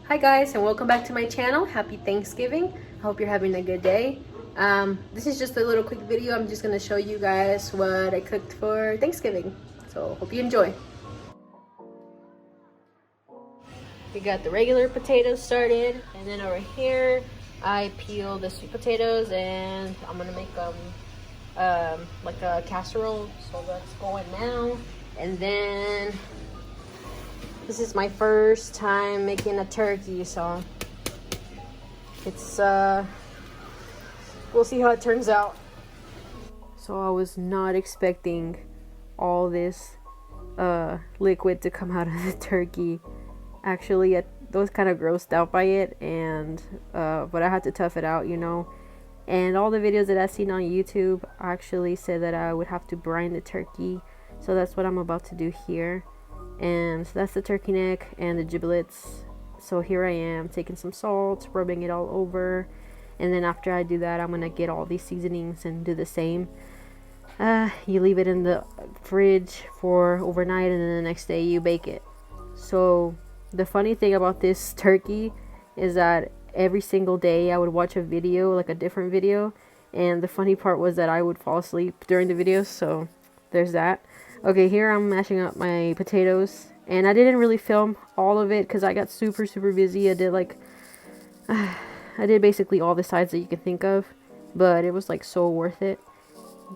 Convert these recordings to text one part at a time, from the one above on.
Hi guys, and welcome back to my channel. Happy Thanksgiving. I hope you're having a good day. This is just a little quick video. I'm just going to show you guys what I cooked for Thanksgiving. So hope you enjoy. We got the regular potatoes started, and then over here I peel the sweet potatoes, and I'm going to make them like a casserole. So that's going now. And then this is my first time making a turkey, so it's we'll see how it turns out. So I was not expecting all this liquid to come out of the turkey. Actually, I was kind of grossed out by it, and but I had to tough it out, you know. And all the videos that I've seen on YouTube actually said that I would have to brine the turkey, so that's what I'm about to do here. And so that's the turkey neck and the giblets. So here I am taking some salt, rubbing it all over, and then after I do that, I'm gonna get all these seasonings and do the same. You leave it in the fridge for overnight, and then the next day you bake it. So the funny thing about this turkey is that every single day I would watch a video, like a different video, and the funny part was that I would fall asleep during the videos, so there's that. Okay, here I'm mashing up my potatoes, and I didn't really film all of it because I got super busy. I did like I did basically all the sides that you can think of, but it was like so worth it.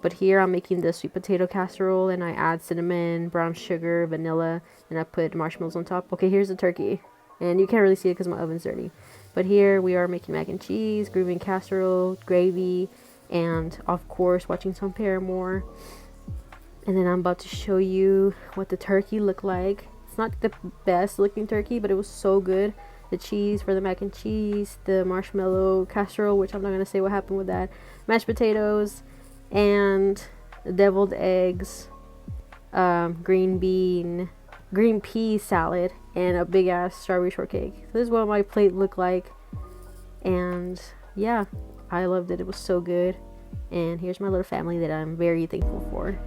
But here I'm making the sweet potato casserole, and I add cinnamon, brown sugar, vanilla, and I put marshmallows on top. Okay, here's the turkey, and you can't really see it because my oven's dirty. But here we are making mac and cheese, green bean casserole, gravy, and of course watching some Paramore. And then I'm about to show you what the turkey looked like. It's not the best looking turkey, but it was so good. The cheese for the mac and cheese, the marshmallow casserole, which I'm not going to say what happened with that, mashed potatoes, and deviled eggs, green pea salad, and a big ass strawberry shortcake. So this is what my plate looked like. And yeah, I loved it. It was so good. And here's my little family that I'm very thankful for.